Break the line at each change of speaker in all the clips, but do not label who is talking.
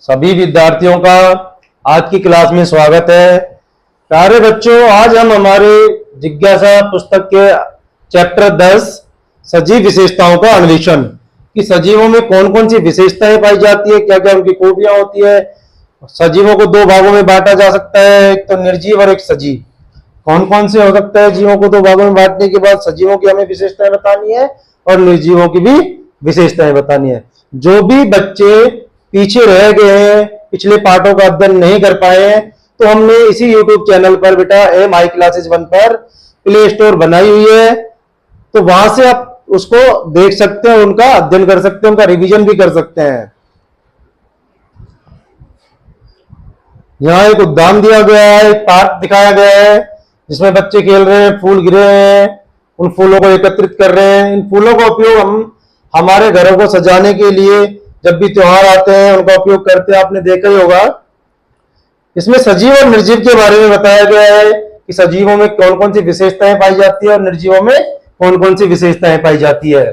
सभी विद्यार्थियों का आज की क्लास में स्वागत है। प्यारे बच्चों, आज हम हमारे जिज्ञासा पुस्तक के चैप्टर 10 सजीव विशेषताओं का अन्वेषण कि सजीवों में कौन कौन सी विशेषताएं पाई जाती है, क्या क्या उनकी खूबियां होती है। सजीवों को दो भागों में बांटा जा सकता है, एक तो निर्जीव और एक सजीव। कौन कौन से हो सकता है जीवों को दो भागों में बांटने के बाद सजीवों की हमें विशेषताएं बतानी है और निर्जीवों की भी विशेषताएं बतानी है। जो भी बच्चे पीछे रह गए हैं, पिछले पाठों का अध्ययन नहीं कर पाए हैं, तो हमने इसी YouTube चैनल पर बेटा माई क्लासेस 1 पर प्ले स्टोर बनाई हुई है, तो वहां से आप उसको देख सकते हैं, उनका अध्ययन कर सकते हैं, उनका रिवीजन भी कर सकते हैं। यहाँ एक उद्यान दिया गया है, एक पार्क दिखाया गया है जिसमें बच्चे खेल रहे हैं, फूल गिरे हैं, उन फूलों को एकत्रित कर रहे हैं। इन फूलों का उपयोग हम हमारे घरों को सजाने के लिए, जब भी त्योहार आते हैं, उनका उपयोग करते हैं। आपने देखा ही होगा। इसमें सजीव और निर्जीव के बारे में बताया गया है कि सजीवों में कौन कौन सी विशेषताएं पाई जाती है और निर्जीवों में कौन कौन सी विशेषताएं पाई जाती है।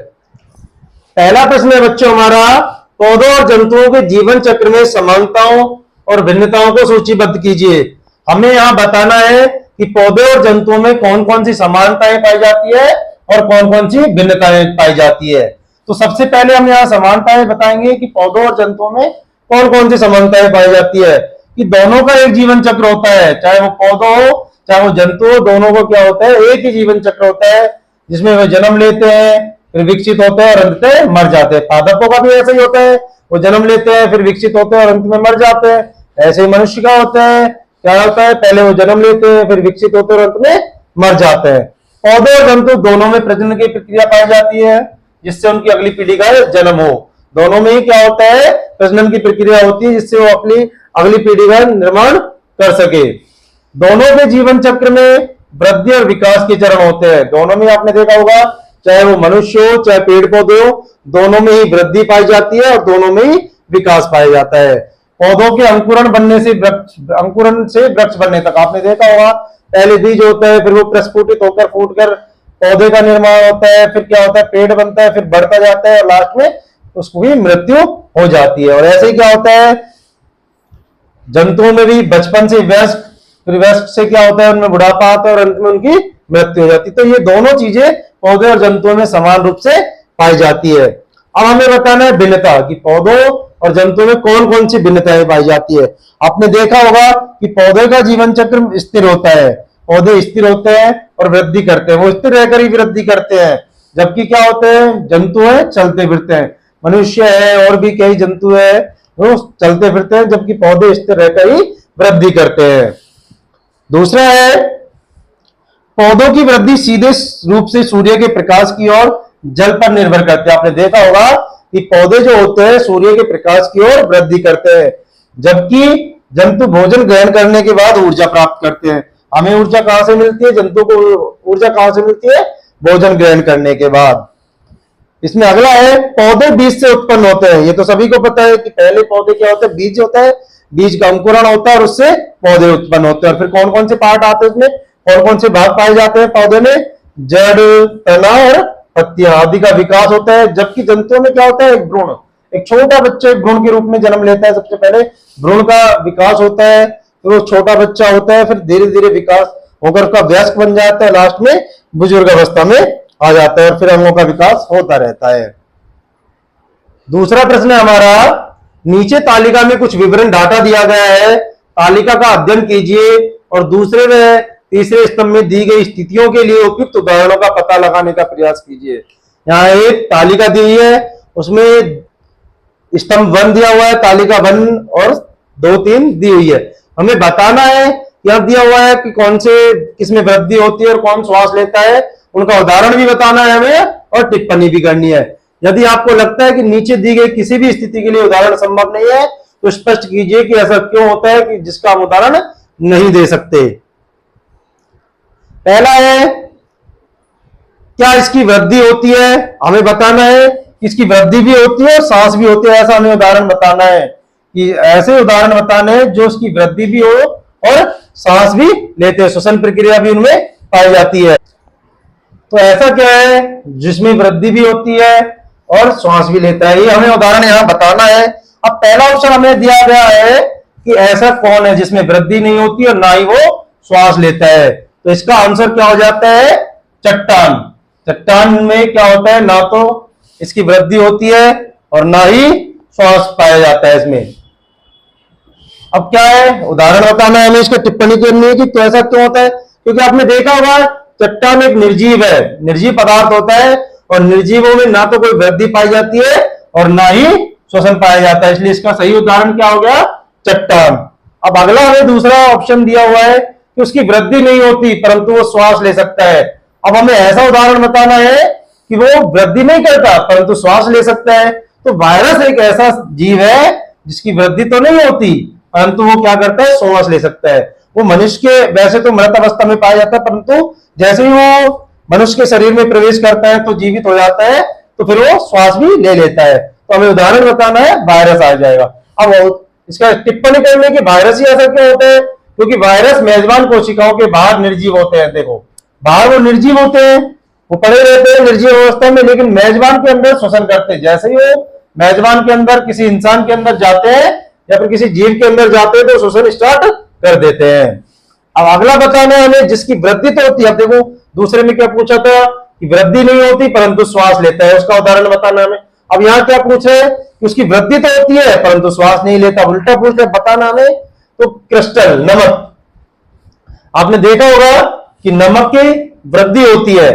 पहला प्रश्न है बच्चों हमारा, पौधों और जंतुओं के जीवन चक्र में समानताओं और भिन्नताओं को सूचीबद्ध कीजिए। हमें यहां बताना है कि पौधे और जंतुओं में कौन कौन सी समानताएं पाई जाती है और कौन कौन सी भिन्नताएं पाई जाती है। तो सबसे पहले हम यहाँ समानताएं बताएंगे कि पौधों और जंतुओं में कौन कौन सी समानताएं पाई जाती है। कि दोनों का एक जीवन चक्र होता है, चाहे वो पौधा हो चाहे वो जंतु हो, दोनों को क्या होता है, एक ही जीवन चक्र होता है, जिसमें वे जन्म लेते हैं, फिर विकसित होते हैं और अंततः मर जाते हैं। पादपों का भी ऐसा ही होता है, वो जन्म लेते हैं, फिर विकसित होते हैं और अंत में मर जाते हैं। ऐसे ही मनुष्य का होता है, क्या होता है, पहले वो जन्म लेते हैं, फिर विकसित होते हैं और अंत में मर जाते हैं। पौधे और जंतु दोनों में प्रजनन की प्रक्रिया पाई जाती है, जिससे उनकी अगली पीढ़ी का जन्म हो। दोनों में ही क्या होता है, प्रजनन की प्रक्रिया होती है, जिससे वो अपनी अगली पीढ़ी का निर्माण कर सके। दोनों के जीवन चक्र में वृद्धि और विकास के चरण होते हैं। दोनों में आपने देखा होगा, चाहे वो मनुष्य हो चाहे पेड़ पौधे हो, दोनों में ही वृद्धि पाई जाती है और दोनों में ही विकास पाया जाता है। पौधों के अंकुरण बनने से अंकुरण से वृक्ष बनने तक आपने देखा होगा, पहले बीज होता है, फिर वो प्रस्फुटित होकर फूटकर पौधे का निर्माण होता है, फिर क्या होता है, पेड़ बनता है, फिर बढ़ता जाता है और लास्ट में उसको भी मृत्यु हो जाती है। और ऐसे ही क्या होता है, जंतुओं में भी बचपन से वयस्क, फिर वयस्क से क्या होता है, उनमें बुढ़ापा आता है और अंत में उनकी मृत्यु हो जाती है। तो ये दोनों चीजें पौधे और जंतुओं में समान रूप से पाई जाती है। अब हमें बताना है भिन्नता, कि पौधों और जंतुओं में कौन कौन सी भिन्नताएं पाई जाती है। आपने देखा होगा कि पौधे का जीवन चक्र स्थिर होता है, पौधे स्थिर होते हैं और वृद्धि करते हैं, वो स्थिर रहकर ही वृद्धि करते हैं। जबकि क्या होते हैं, जंतु है चलते फिरते हैं, मनुष्य है और भी कई जंतु है वो चलते फिरते हैं, जबकि पौधे स्थिर रहकर ही वृद्धि करते हैं। दूसरा है, पौधों की वृद्धि सीधे रूप से सूर्य के प्रकाश की ओर जल पर निर्भर करते हैं। आपने देखा होगा कि पौधे जो होते हैं सूर्य के प्रकाश की ओर वृद्धि करते हैं, जबकि जंतु भोजन ग्रहण करने के बाद ऊर्जा प्राप्त करते हैं। हमें ऊर्जा कहां से मिलती है, जंतु को ऊर्जा कहां से मिलती है, भोजन ग्रहण करने के बाद। इसमें अगला है, पौधे बीज से उत्पन्न होते हैं। ये तो सभी को पता है कि पहले पौधे क्या होते हैं, बीज होता है, बीज का अंकुरण होता है और उससे पौधे उत्पन्न होते हैं। और फिर कौन कौन से पार्ट आते हैं उसमें, कौन कौन से भाग पाए जाते हैं पौधे में, जड़, तना और पत्तियां आदि का विकास होता है। जबकि जंतुओं में क्या होता है, एक भ्रूण, एक छोटा बच्चा एक भ्रूण के रूप में जन्म लेता है। सबसे पहले भ्रूण का विकास होता है, फिर वो छोटा बच्चा होता है, फिर धीरे धीरे विकास होकर उसका वयस्क बन जाता है, लास्ट में बुजुर्ग अवस्था में आ जाता है और फिर अंगों का विकास होता रहता है। दूसरा प्रश्न है हमारा, नीचे तालिका में कुछ विवरण डाटा दिया गया है, तालिका का अध्ययन कीजिए और दूसरे व तीसरे स्तंभ में दी गई स्थितियों के लिए उपयुक्त उदाहरणों का पता लगाने का प्रयास कीजिए। यहाँ एक तालिका दी है, उसमें स्तंभ 1 दिया हुआ है, तालिका 1 और 2, 3 दी हुई है। हमें बताना है, यहाँ दिया हुआ है कि कौन से किसमें वृद्धि होती है और कौन श्वास लेता है, उनका उदाहरण भी बताना है हमें और टिप्पणी भी करनी है। यदि आपको लगता है कि नीचे दी गई किसी भी स्थिति के लिए उदाहरण संभव नहीं है, तो स्पष्ट कीजिए कि ऐसा क्यों होता है कि जिसका हम उदाहरण नहीं दे सकते। पहला है, क्या इसकी वृद्धि होती है, हमें बताना है कि इसकी वृद्धि भी होती है और सांस भी होती है, ऐसा हमें उदाहरण बताना है। कि ऐसे उदाहरण बताने हैं जो उसकी वृद्धि भी हो और सांस भी लेते हैं, श्वसन प्रक्रिया भी उनमें पाई जाती है। तो ऐसा क्या है जिसमें वृद्धि भी होती है और श्वास भी लेता है, ये हमें उदाहरण यहाँ बताना है। अब पहला ऑप्शन हमें दिया गया है कि ऐसा कौन है जिसमें वृद्धि नहीं होती और ना ही वो श्वास लेता है, तो इसका आंसर क्या हो जाता है? चट्टान। चट्टान में क्या होता है? ना तो इसकी वृद्धि होती है और ना ही श्वास पाया जाता है इसमें। अब क्या है, उदाहरण बताना है हमें, इसका टिप्पणी करनी है कि तो ऐसा क्यों होता है। क्योंकि आपने देखा होगा चट्टान एक निर्जीव है, निर्जीव पदार्थ होता है और निर्जीवों में ना तो कोई वृद्धि पाई जाती है और ना ही श्वसन पाया जाता है, इसलिए इसका सही उदाहरण क्या हो गया? चट्टान। अब अगला हमें दूसरा ऑप्शन दिया हुआ है कि उसकी वृद्धि नहीं होती परंतु वो श्वास ले सकता है। अब हमें ऐसा उदाहरण बताना है कि वो वृद्धि नहीं करता परंतु श्वास ले सकता है। तो वायरस एक ऐसा जीव है जिसकी वृद्धि तो नहीं होती परंतु वो क्या करता है? श्वास ले सकता है। वो मनुष्य के वैसे तो मृत अवस्था में पाया जाता है परंतु जैसे ही वो मनुष्य के शरीर में प्रवेश करता है तो जीवित हो जाता है, तो फिर वो श्वास भी ले लेता है। तो हमें उदाहरण बताना है, वायरस आ जाएगा। अब इसका टिप्पणी करने की वायरस ही ऐसा क्यों होता है? क्योंकि वायरस मेजबान कोशिकाओं के बाहर निर्जीव होते हैं। देखो बाहर वो निर्जीव होते हैं, वो पड़े रहते हैं निर्जीव अवस्था में, लेकिन मेजबान के अंदर श्वसन करते हैं। जैसे ही वो मेजबान के अंदर किसी इंसान के अंदर जाते हैं या फिर किसी जीव के अंदर जाते हैं तो श्वसन स्टार्ट कर देते हैं। अब अगला बताना है हमें जिसकी वृद्धि तो होती है। अब देखो दूसरे में क्या पूछा था कि वृद्धि नहीं होती परंतु श्वास लेता है, उसका उदाहरण बताना हमें। अब यहाँ क्या पूछ रहे हैं कि उसकी वृद्धि तो होती है परंतु श्वास नहीं लेता, उल्टा पूछ रहे बताना हमें। तो क्रिस्टल, नमक। आपने देखा होगा कि नमक की वृद्धि होती है,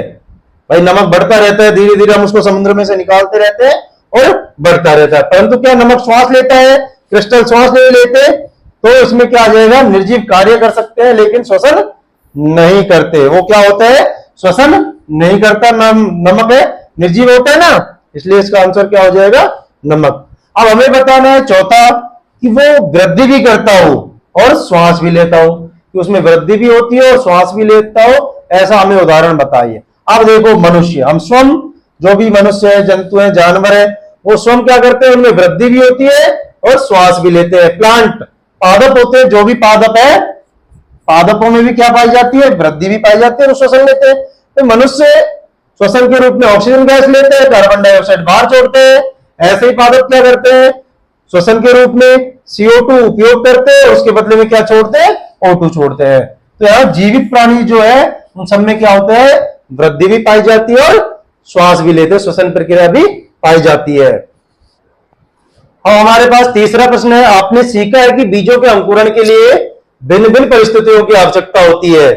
भाई नमक बढ़ता रहता है, धीरे धीरे हम उसको समुद्र में से निकालते रहते हैं और बढ़ता रहता है, परंतु क्या नमक श्वास लेता है? क्रिस्टल श्वास नहीं लेते, तो इसमें क्या आ जाएगा? निर्जीव कार्य कर सकते हैं लेकिन श्वसन नहीं करते। वो क्या होता है? श्वसन नहीं करता। नमक है, निर्जीव होता है ना, इसलिए इसका आंसर क्या हो जाएगा? नमक। अब हमें बताना है चौथा कि वो वृद्धि भी करता हो और श्वास भी लेता हो, कि उसमें वृद्धि भी होती है और श्वास भी लेता हो, ऐसा हमें उदाहरण बताइए। अब देखो मनुष्य, हम स्वयं जो भी मनुष्य है, जंतु है, जानवर है, वो स्वयं क्या करते हैं? उनमें वृद्धि भी होती है और श्वास भी लेते हैं। प्लांट, पादप होते हैं, जो भी पादप है, पादपों में भी क्या पाई जाती है? वृद्धि भी पाई जाती है और श्वसन लेते हैं। तो मनुष्य श्वसन के रूप में ऑक्सीजन गैस लेते हैं, कार्बन डाइऑक्साइड बाहर छोड़ते हैं। ऐसे ही पादप क्या करते हैं? श्वसन के रूप में CO2 उपयोग करते हैं, उसके बदले में क्या छोड़ते हैं? O2 छोड़ते हैं। तो यहाँ जीवित प्राणी जो है उन सब में क्या होता है? वृद्धि भी पाई जाती है और श्वास भी लेते हैं, श्वसन प्रक्रिया भी पाई जाती है। अब हमारे पास तीसरा प्रश्न है, आपने सीखा है कि बीजों के अंकुरण के लिए भिन्न भिन्न परिस्थितियों की आवश्यकता होती है।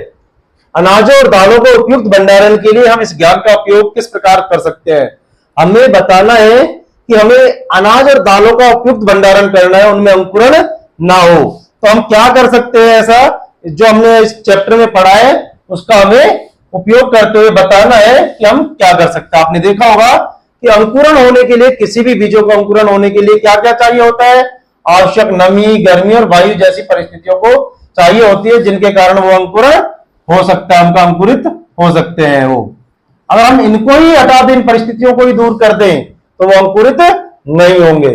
अनाजों और दालों को उपयुक्त भंडारण के लिए हम इस ज्ञान का उपयोग किस प्रकार कर सकते हैं? हमें बताना है कि हमें अनाज और दालों का उपयुक्त भंडारण करना है, उनमें अंकुरण ना हो, तो हम क्या कर सकते हैं? ऐसा जो हमने इस चैप्टर में पढ़ा है उसका हमें उपयोग करते हुए बताना है कि हम क्या कर सकते हैं। आपने देखा होगा कि अंकुरण होने के लिए, किसी भी बीजों का अंकुरण होने के लिए क्या क्या चाहिए होता है? आवश्यक नमी, गर्मी और वायु जैसी परिस्थितियों को चाहिए होती है, जिनके कारण वो अंकुरण हो सकता है, उनका अंकुरित हो सकते हैं वो। अगर हम इनको ही हटा दें, इन परिस्थितियों को ही दूर कर दें, तो वो अंकुरित नहीं होंगे।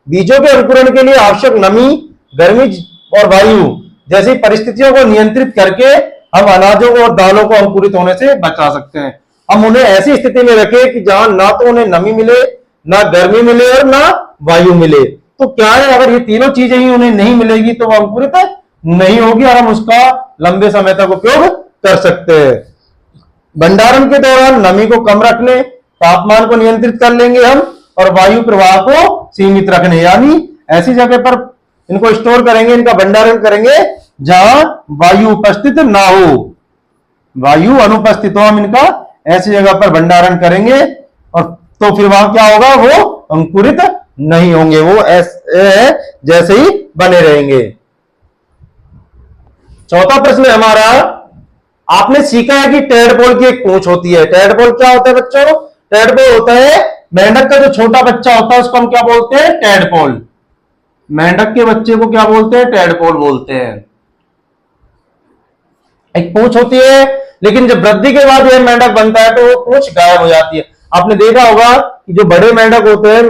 बीजों के अंकुरण के लिए आवश्यक नमी, गर्मी और वायु जैसी परिस्थितियों को नियंत्रित करके हम अनाजों और दालों को अंकुरित होने से बचा सकते हैं। हम उन्हें ऐसी स्थिति में रखें कि जहां ना तो उन्हें नमी मिले, ना गर्मी मिले और ना वायु मिले। तो क्या है, अगर ये तीनों चीजें ही उन्हें नहीं मिलेगी तो वो अंकुरित नहीं होगी और हम उसका लंबे समय तक उपयोग कर सकते हैं। भंडारण के दौरान नमी को कम रखने, तापमान को नियंत्रित कर लेंगे हम, और वायु प्रवाह को सीमित रखने, यानी ऐसी जगह पर इनको स्टोर करेंगे, इनका भंडारण करेंगे जहां वायु उपस्थित ना हो, वायु अनुपस्थित हो, हम इनका ऐसी जगह पर भंडारण करेंगे और तो फिर वहां क्या होगा? वो अंकुरित नहीं होंगे, वो ऐसे जैसे ही बने रहेंगे। चौथा प्रश्न है हमारा, आपने सीखा है कि टैडपोल की एक पूंछ होती है। टैडपोल क्या होता है बच्चों? टैडपोल होता है मेंढक का जो छोटा बच्चा होता है, उसको हम क्या बोलते हैं? टैडपोल। मेंढक के बच्चे को क्या बोलते हैं? टैडपोल बोलते हैं। एक पूंछ होती है, लेकिन जब वृद्धि के बाद यह मेंढक बनता है तो वो पूंछ गायब हो जाती है। आपने देखा होगा कि जो बड़े मेंढक होते हैं,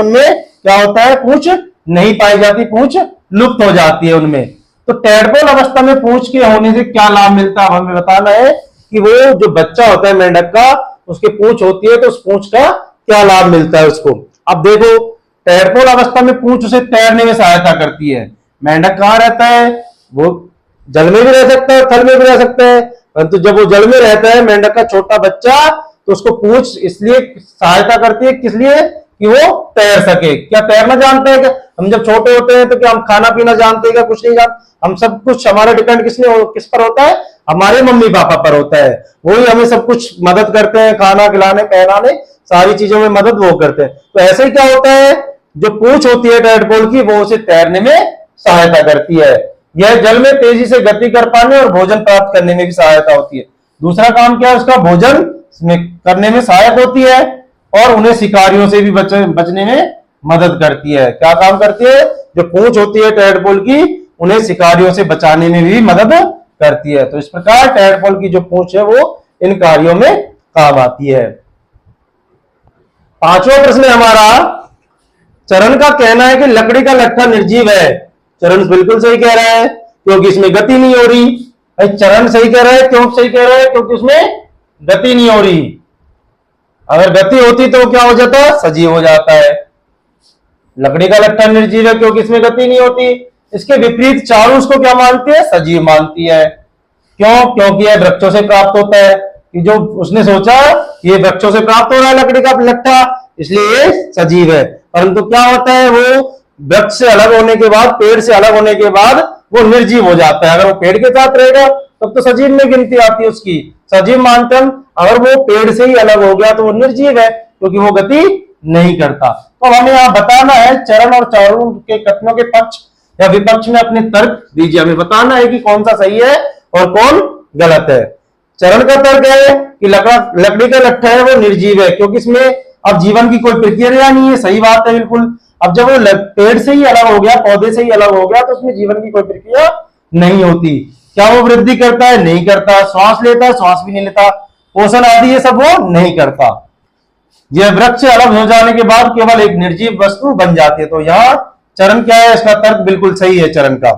उनमें क्या होता है? पूंछ नहीं पाई जाती, पूंछ लुप्त हो जाती है उनमें। तो टैडपोल अवस्था में पूंछ के होने से क्या लाभ मिलता है? हमें बताना है कि वो जो बच्चा होता है मेंढक का, उसकी पूंछ होती है, तो उस पूंछ का क्या लाभ मिलता है उसको। अब देखो टैडपोल अवस्था में पूंछ उसे तैरने में सहायता करती है। मेंढक कहाँ रहता है? वो जल में भी रह सकता है, थल में भी रह सकता है, परंतु जब वो जल में रहता है मेंढक का छोटा बच्चा, तो उसको पूंछ इसलिए सहायता करती है, किस लिए? कि वो तैर सके। क्या तैरना जानते हैं? क्या हम जब छोटे होते हैं तो क्या हम खाना पीना जानते हैं? क्या कुछ नहीं जानते? हम सब कुछ हमारा डिपेंड किस पर होता है? हमारे मम्मी पापा पर होता है। वही हमें सब कुछ मदद करते हैं, खाना खिलाने, पहनाने, सारी चीजों में मदद वो करते हैं। तो ऐसे ही क्या होता है, जो पूंछ होती है टैडपोल की, वो उसे तैरने में सहायता करती है। यह जल में तेजी से गति कर पाने और भोजन प्राप्त करने में भी सहायता होती है। दूसरा काम क्या है उसका? भोजन करने में सहायक होती है और उन्हें शिकारियों से भी बचने में मदद करती है। क्या काम करती है? जो पूंछ होती है टैडपोल की, उन्हें शिकारियों से बचाने में भी मदद करती है। तो इस प्रकार टैडपोल की जो पूंछ है वो इन कार्यों में काम आती है। पांचवा प्रश्न है हमारा, चरण का कहना है कि लकड़ी का लट्ठा निर्जीव है। चरण बिल्कुल सही कह रहा है, क्योंकि इसमें गति नहीं हो रही। चरण सही कह रहा है, क्यों सही कह रहा है? क्योंकि उसमें गति नहीं हो रही। अगर गति होती तो क्या हो जाता? सजीव हो जाता है। लकड़ी का लट्ठा निर्जीव है क्योंकि इसमें गति नहीं होती। इसके विपरीत चारू उसको क्या मानती है? सजीव मानती है। क्यों? क्योंकि यह वृक्षों से प्राप्त होता है। कि जो उसने सोचा ये वृक्षों से प्राप्त हो रहा है लकड़ी का लट्ठा, इसलिए ये सजीव है। परंतु क्या होता है, वो वृक्ष से अलग होने के बाद, पेड़ से अलग होने के बाद वो निर्जीव हो जाता है। अगर वो पेड़ के साथ रहेगा तब तो सजीव में गिनती आती है उसकी, सजीव मानते हम। अगर वो पेड़ से ही अलग हो गया तो वो निर्जीव है, क्योंकि वो गति नहीं करता। तो हमें यहां बताना है चरण और चारू के कथनों के पक्ष या विपक्ष में अपने तर्क दीजिए। हमें बताना है कि कौन सा सही है और कौन गलत है। चरण का तर्क है कि लकड़ी का लट्ठा है वो निर्जीव है, क्योंकि इसमें अब जीवन की कोई प्रक्रिया नहीं है। सही बात है बिल्कुल। अब जब वो पेड़ से ही अलग हो गया, पौधे से ही अलग हो गया, तो उसमें जीवन की कोई प्रक्रिया नहीं होती। क्या वो वृद्धि करता है? नहीं करता। श्वास लेता है? श्वास भी नहीं लेता। पोषण आदि ये सब वो नहीं करता। यह वृक्ष से अलग हो जाने के बाद केवल एक निर्जीव वस्तु बन जाती है। तो यहाँ चरण क्या है? इसका तर्क बिल्कुल सही है चरण का।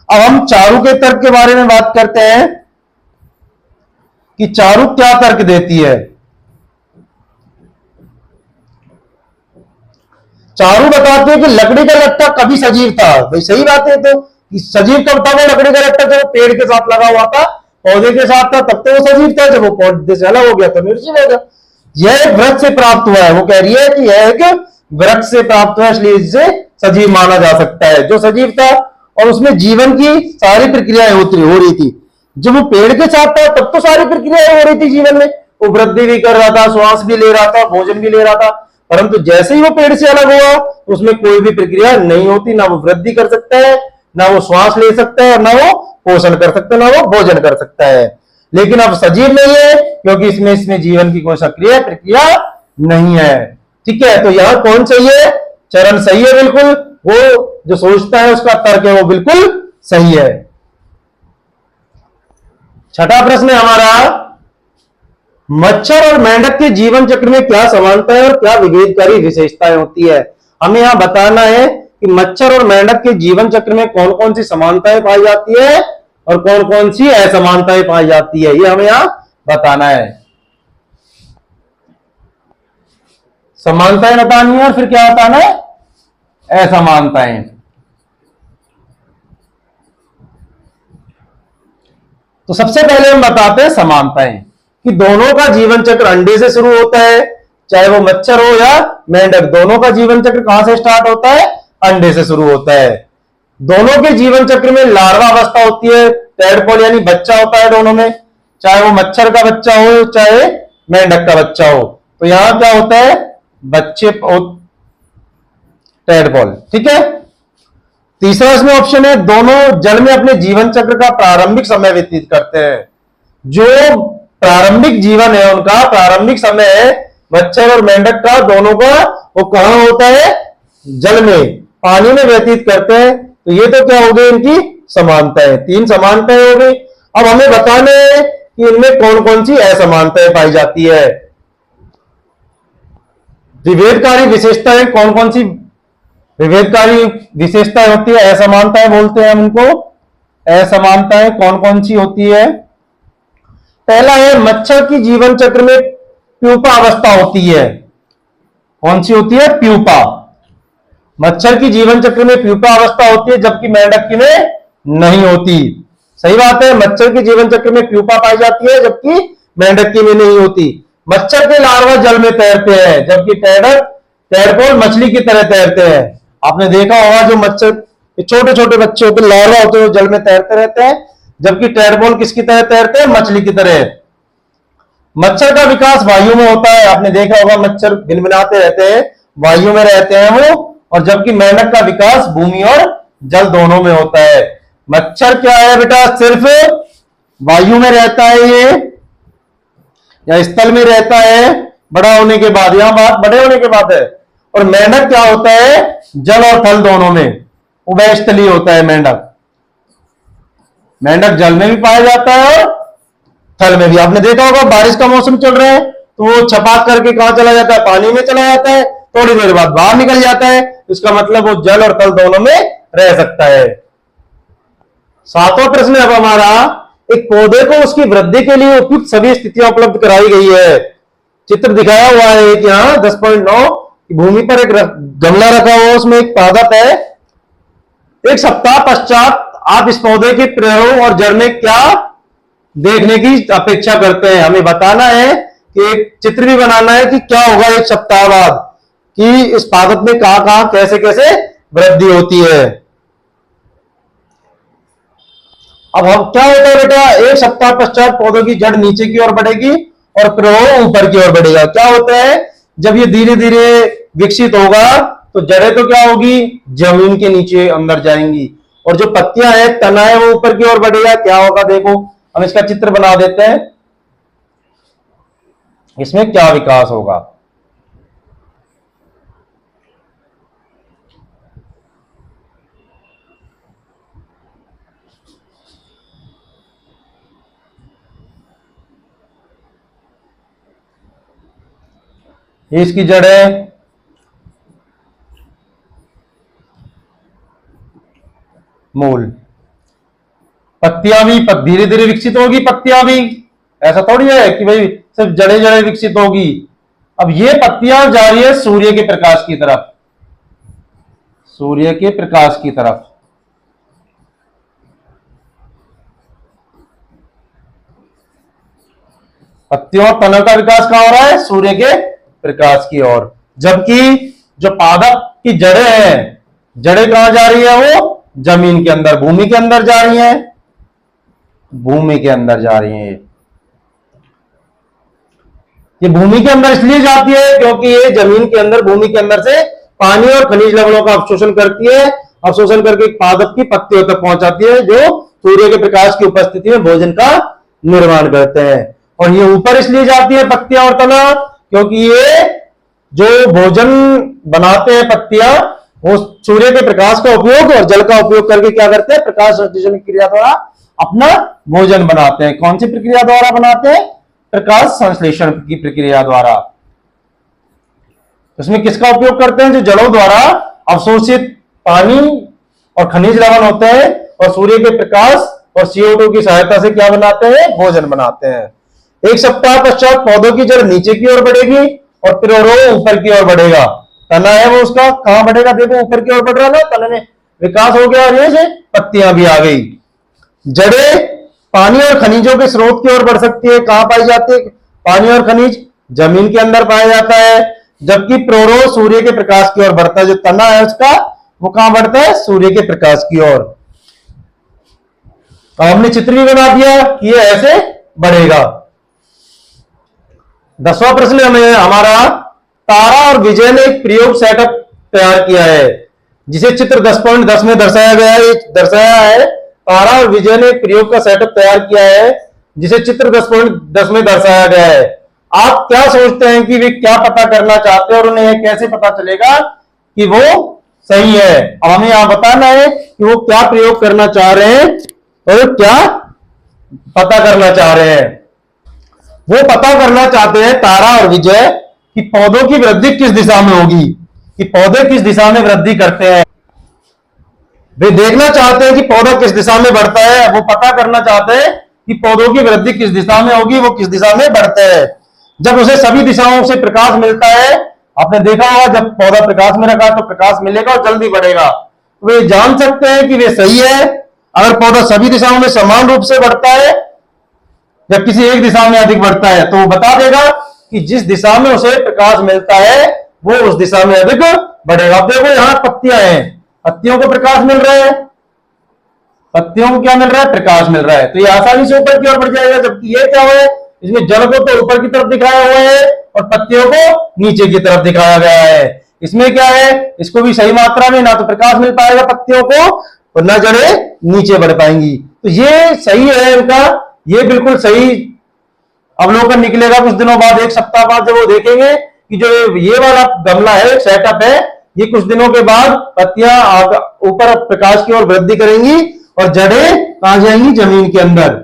अब हम चारू के तर्क के बारे में बात करते हैं कि चारू क्या तर्क देती है। चारू बताती है कि लकड़ी का लट्ठा कभी सजीव था। भाई सही बात है। तो सजीव कब था? वो लकड़ी का लट्ठा जब पेड़ के साथ लगा हुआ था, पौधे के साथ था, तब तो वो सजीव था। जब वो पौधे से अलग हो गया तो निर्जीव हो गया। यह एक वृक्ष से प्राप्त हुआ है। वो कह रही है कि यह एक वृक्ष से प्राप्त हुआ, इसलिए इसे सजीव माना जा सकता है। जो सजीव था और उसमें जीवन की सारी प्रक्रियाएं हो रही थी। जब वो पेड़ के साथ था तब तो सारी प्रक्रियाएं हो रही थी जीवन में। वो वृद्धि भी कर रहा था, श्वास भी ले रहा था, भोजन भी ले रहा था। परंतु जैसे ही वो पेड़ से अलग हुआ तो उसमें कोई भी प्रक्रिया नहीं होती। ना वो वृद्धि कर सकता है, ना वो श्वास ले सकता है, ना वो पोषण कर सकता है, ना वो भोजन कर सकता है। लेकिन अब सजीव नहीं है क्योंकि इसमें जीवन की कोई सक्रिय प्रक्रिया नहीं है। ठीक है, तो यहां कौन सही है? चरण सही है बिल्कुल। वो जो सोचता है उसका तर्क है वो बिल्कुल सही है। छठा प्रश्न है हमारा, मच्छर और मेंढक के जीवन चक्र में क्या समानता है और क्या विभेदकारी विशेषताएं होती है। हमें यहां बताना है कि मच्छर और मेंढक के जीवन चक्र में कौन कौन सी समानताएं पाई जाती है और कौन कौन सी असमानताएं पाई जाती है। ये हमें यहां बताना है। समानताएं बतानी है और फिर क्या बताना है? असमानताएं। तो सबसे पहले हम बताते हैं समानताएं कि दोनों का जीवन चक्र अंडे से शुरू होता है। चाहे वो मच्छर हो या मेंढक, दोनों का जीवन चक्र कहां से स्टार्ट होता है? अंडे से शुरू होता है। दोनों के जीवन चक्र में लार्वा अवस्था होती है, टैडपोल यानी बच्चा होता है दोनों में, चाहे वो मच्छर का बच्चा हो चाहे मेंढक का बच्चा हो। तो यहां क्या होता है? बच्चे टैडपोल। ठीक है। तीसरा इसमें ऑप्शन है, दोनों जल में अपने जीवन चक्र का प्रारंभिक समय व्यतीत करते हैं। जो प्रारंभिक जीवन है उनका प्रारंभिक समय है मच्छर और मेंढक का, दोनों का, वो कहां होता है? जल में, पानी में व्यतीत करते हैं। तो ये तो क्या हो गई इनकी समानताएं, तीन समानताएं हो गई। अब हमें बताना है कि इनमें कौन कौन सी असमानताएं पाई जाती है। विभेदकारी विशेषताएं कौन कौन सी विभेदकारी विशेषताएं होती है? असमानताएं बोलते हैं हम उनको। असमानताएं कौन कौन सी होती है? पहला है, मच्छर की जीवन चक्र में प्यूपा अवस्था होती है। कौन सी होती है? प्यूपा। मच्छर की जीवन चक्र में प्यूपा अवस्था होती है जबकि मेंढक में नहीं होती। सही बात है, मच्छर की जीवन चक्र में प्यूपा पाई जाती है जबकि मेंढक में नहीं होती। मच्छर के लार्वा जल में तैरते हैं जबकि टैडपोल मछली की तरह तैरते हैं। आपने देखा होगा जो मच्छर छोटे छोटे बच्चे होते लार्वा होते हैं जल में तैरते रहते हैं, जबकि टैडपोल किसकी तरह तैरते हैं? मछली की तरह। मच्छर का विकास वायु में होता है। आपने देखा होगा मच्छर भिनभिनाते रहते हैं, वायु में रहते हैं वो, और जबकि मेंढक का विकास भूमि और जल दोनों में होता है। मच्छर क्या है बेटा? सिर्फ वायु में रहता है ये, या स्थल में रहता है बड़ा होने के बाद, यहां बात बड़े होने के बाद है। और मेंढक क्या होता है? जल और थल दोनों में, उभयस्थलीय होता है मेंढक। मेंढक जल में भी पाया जाता है और थल में भी। आपने देखा होगा बारिश का मौसम चल रहा है तो वो छपाक करके कहां चला जाता है? पानी में चला जाता है, थोड़ी देर बाद बाहर निकल जाता है। इसका मतलब वो जल और थल दोनों में रह सकता है। सातवां प्रश्न अब हमारा, एक पौधे को उसकी वृद्धि के लिए उपयुक्त सभी स्थितियां उपलब्ध कराई गई है। चित्र दिखाया हुआ है एक यहाँ 10.9, भूमि पर एक गमला रखा हुआ, उसमें एक पादप है। एक सप्ताह पश्चात आप इस पौधे के प्रयोग और जड़ में क्या देखने की अपेक्षा करते हैं? हमें बताना है कि एक चित्र भी बनाना है कि क्या होगा एक सप्ताह बाद, कि इस पादप में कहां कहां कैसे कैसे वृद्धि होती है। अब हम क्या होता है बेटा? एक सप्ताह पश्चात पौधों की जड़ नीचे की ओर बढ़ेगी और प्रवाह ऊपर की ओर बढ़ेगा। क्या होता है? जब ये धीरे धीरे विकसित होगा तो जड़ें तो क्या होगी? जमीन के नीचे अंदर जाएंगी, और जो पत्तियां हैं, तना है, वो ऊपर की ओर बढ़ेगा। क्या होगा देखो, हम इसका चित्र बना देते हैं, इसमें क्या विकास होगा। ये इसकी जड़ है, मूल। पत्तियां भी धीरे धीरे विकसित होगी, पत्तियां भी, ऐसा थोड़ी है कि भाई सिर्फ जड़े जड़े विकसित होगी। अब ये पत्तियां जा रही है सूर्य के प्रकाश की तरफ, सूर्य के प्रकाश की तरफ। पत्तियों और तनों का विकास कहां हो रहा है? सूर्य के प्रकाश की ओर। जबकि जो पादप की जड़ें हैं, जड़ें कहां जा रही है? वो जमीन के अंदर, भूमि के अंदर जा रही हैं, भूमि के अंदर जा रही हैं। ये भूमि के अंदर इसलिए जाती है क्योंकि ये जमीन के अंदर, भूमि के अंदर से पानी और खनिज लवणों का अवशोषण करती है। अवशोषण करके पादप की पत्तियों तक पहुंचाती है, जो सूर्य के प्रकाश की उपस्थिति में भोजन का निर्माण करते हैं। और ये ऊपर इसलिए जाती है पत्तियां और तना, क्योंकि ये जो भोजन बनाते हैं पत्तियां, वो सूर्य के प्रकाश का उपयोग और जल का उपयोग करके क्या करते हैं? प्रकाश संश्लेषण की क्रिया द्वारा अपना भोजन बनाते हैं। कौन सी प्रक्रिया द्वारा बनाते हैं? प्रकाश संश्लेषण की प्रक्रिया द्वारा। इसमें किसका उपयोग करते हैं? जो जड़ों द्वारा अवशोषित पानी और खनिज लवण होते हैं, और सूर्य के प्रकाश और CO2 की सहायता से क्या बनाते हैं? भोजन बनाते हैं। एक सप्ताह पश्चात पौधों की जड़ नीचे की ओर बढ़ेगी और प्ररोह ऊपर की ओर बढ़ेगा। तना है वो उसका कहां बढ़ेगा? देखो ऊपर की ओर बढ़ रहा था, तने में विकास हो गया और ये से पत्तियां भी आ गई। जड़ें पानी और खनिजों के स्रोत की ओर बढ़ सकती है। कहां पाई जाती है पानी और खनिज? जमीन के अंदर पाया जाता है। जबकि प्रोरोह सूर्य के प्रकाश की ओर बढ़ता है। जो तना है उसका, वो कहां बढ़ता है? सूर्य के प्रकाश की ओर। अब हमने चित्र भी बना दिया कि ये ऐसे बढ़ेगा। 10वां प्रश्न हमें हमारा, तारा और विजय ने एक प्रयोग सेटअप तैयार किया है, जिसे चित्र 10.10 में दर्शाया गया है। दर्शाया है तारा और विजय ने एक प्रयोग का सेटअप तैयार किया है, जिसे चित्र 10.10 में दर्शाया गया है। आप क्या सोचते हैं कि वे क्या पता करना चाहते हैं और उन्हें यह कैसे पता चलेगा कि वो सही है? अब हमें यहां बताना है कि वो क्या प्रयोग करना चाह रहे हैं और क्या पता करना चाह रहे हैं। वो पता करना चाहते हैं, तारा और विजय, कि पौधों की वृद्धि किस दिशा में होगी, कि पौधे किस दिशा में वृद्धि करते हैं। वे देखना चाहते हैं कि पौधा किस दिशा में बढ़ता है। वो पता करना चाहते हैं कि पौधों की वृद्धि किस दिशा में होगी, वो किस दिशा में बढ़ते हैं। जब उसे सभी दिशाओं से प्रकाश मिलता है आपने देखा होगा जब पौधा प्रकाश में रखा तो प्रकाश मिलेगा और जल्दी बढ़ेगा। वे जान सकते हैं कि वे सही है। अगर पौधा सभी दिशाओं में समान रूप से बढ़ता है या किसी एक दिशा में अधिक बढ़ता है तो वो बता देगा कि जिस दिशा में उसे प्रकाश मिलता है वो उस दिशा में अधिक बढ़ेगा। अब देखो यहां पत्तियां हैं, पत्तियों को प्रकाश मिल रहा है, पत्तियों को क्या मिल रहा है, प्रकाश मिल रहा है, तो ये आसानी से ऊपर की ओर बढ़ जाएगा। जबकि ये क्या है, इसमें जड़ को तो ऊपर की तरफ दिखाया हुआ है और पत्तियों को नीचे की तरफ दिखाया गया है। इसमें क्या है, इसको भी सही मात्रा में ना तो प्रकाश मिल पाएगा पत्तियों को और ना जड़ें नीचे बढ़ पाएंगी। तो ये सही है इनका, ये बिल्कुल सही अवलोकन निकलेगा कुछ दिनों बाद, एक सप्ताह बाद जब वो देखेंगे कि जो ये वाला गमला है, सेटअप है, ये कुछ दिनों के बाद पत्तियां ऊपर प्रकाश की ओर वृद्धि करेंगी और जड़ें कहां जाएंगी, जमीन के अंदर।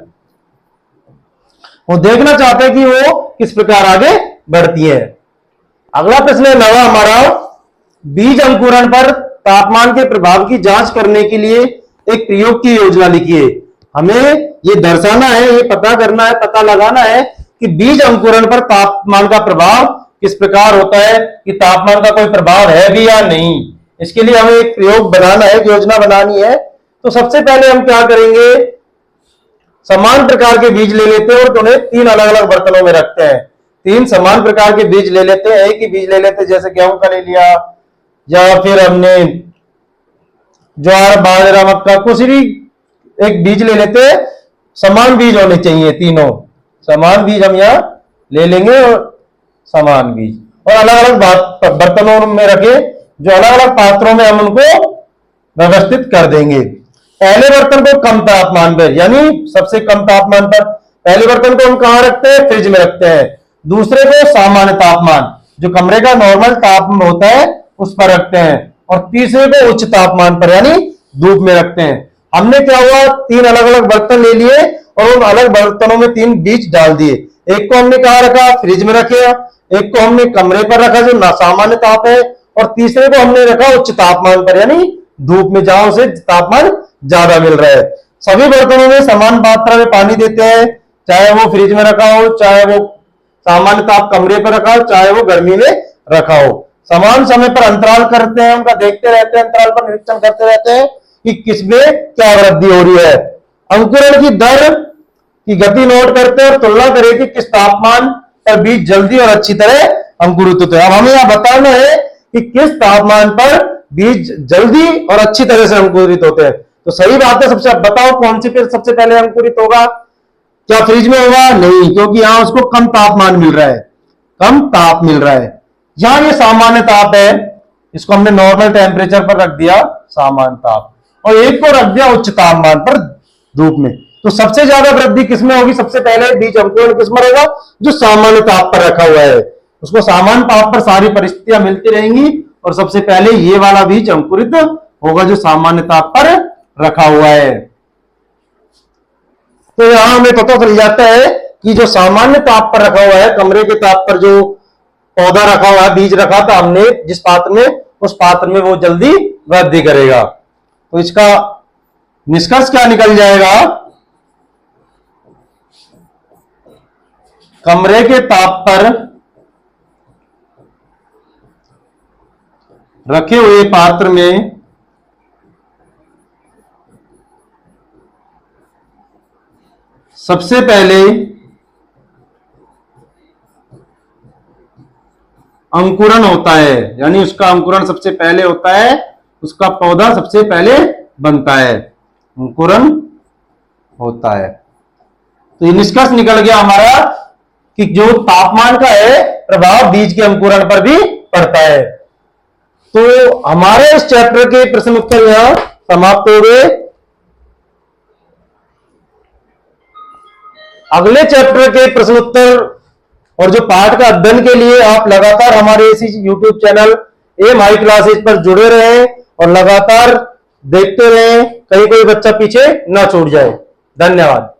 वो देखना चाहते हैं कि वो किस प्रकार आगे बढ़ती है। अगला प्रश्न है 9वां हमारा, बीज अंकुरण पर तापमान के प्रभाव की जांच करने के लिए एक प्रयोग की योजना लिखिए। हमें ये दर्शाना है, ये पता करना है, पता लगाना है कि बीज अंकुरण पर तापमान का प्रभाव किस प्रकार होता है, कि तापमान का कोई प्रभाव है भी या नहीं। इसके लिए हमें एक प्रयोग बनाना है, योजना बनानी है। तो सबसे पहले हम क्या करेंगे, समान प्रकार के बीज ले लेते हैं और उन्हें 3 अलग अलग बर्तनों में रखते हैं। 3 समान प्रकार के बीज ले लेते हैं, एक ही बीज ले लेते हैं, जैसे गेहूं का ले लिया या फिर हमने ज्वार बाजरा मक्का कुछ भी एक बीज ले लेते हैं। समान बीज होने चाहिए, तीनों समान बीज हम यहाँ ले लेंगे और समान बीज, और अलग अलग बर्तनों में रखे, जो अलग अलग पात्रों में हम उनको व्यवस्थित कर देंगे। पहले बर्तन को कम तापमान पर, यानी सबसे कम तापमान पर पहले बर्तन को हम कहां रखते हैं, फ्रिज में रखते हैं। दूसरे को सामान्य तापमान, जो कमरे का नॉर्मल तापमान होता है, उस पर रखते हैं। और तीसरे को उच्च तापमान पर, यानी धूप में रखते हैं। हमने क्या हुआ, 3 अलग अलग बर्तन ले लिए और उन अलग बर्तनों में 3 बीज डाल दिए। एक को हमने कहा रखा, फ्रिज में रखे, एक को हमने कमरे पर रखा जो सामान्य ताप है, और तीसरे को हमने रखा उच्च तापमान पर, यानी धूप में, जहां से तापमान ज्यादा मिल रहा है। सभी बर्तनों में समान मात्रा में पानी देते हैं, चाहे वो फ्रिज में रखा हो, चाहे वो सामान्य ताप कमरे पर रखा हो, चाहे वो गर्मी में रखा हो। समान समय पर अंतराल करते हैं, उनका देखते रहते हैं, अंतराल पर निरीक्षण करते रहते हैं कि किसमें क्या वृद्धि हो रही है। अंकुरण की दर की गति नोट करते हैं और तुलना करें कि किस तापमान पर बीज जल्दी और अच्छी तरह अंकुरित होते हैं। अब हमें यह बताना है कि किस तापमान पर बीज जल्दी और अच्छी तरह से अंकुरित होते हैं। तो सही बात है, सबसे बताओ कौन सी फिर सबसे पहले अंकुरित होगा, क्या फ्रिज में होगा? नहीं, क्योंकि यहां उसको कम तापमान मिल रहा है, कम ताप मिल रहा है। यहां ये सामान्य ताप है, इसको हमने नॉर्मल टेम्परेचर पर रख दिया, सामान्य ताप, और एक को रख दिया उच्च तापमान पर, धूप में। तो सबसे ज्यादा वृद्धि किसमें होगी, सबसे पहले बीज अंकुरण किसमें रहेगा, जो सामान्य ताप पर रखा हुआ है। उसको सामान्य ताप पर सारी परिस्थितियां मिलती रहेंगी और सबसे पहले ये वाला बीज अंकुरित होगा जो सामान्य ताप पर रखा हुआ है। तो यहां हमें पता चल जाता है कि जो सामान्य ताप पर रखा हुआ है, कमरे के ताप पर जो पौधा रखा हुआ है, बीज रखा था हमने जिस पात्र में, उस पात्र में वो जल्दी वृद्धि करेगा। तो इसका निष्कर्ष क्या निकल जाएगा, कमरे के ताप पर रखे हुए पात्र में सबसे पहले अंकुरण होता है, यानी उसका अंकुरण सबसे पहले होता है, उसका पौधा सबसे पहले बनता है, अंकुरण होता है। तो ये निष्कर्ष निकल गया हमारा कि जो तापमान का है प्रभाव बीज के अंकुरण पर भी पड़ता है। तो हमारे इस चैप्टर के प्रश्न उत्तर यहां समाप्त हो गए। अगले चैप्टर के प्रश्न उत्तर और जो पाठ का अध्ययन के लिए आप लगातार हमारे इसी YouTube channel M high classes पर जुड़े रहें और लगातार देखते रहें, कहीं कोई बच्चा पीछे ना छूट जाए। धन्यवाद।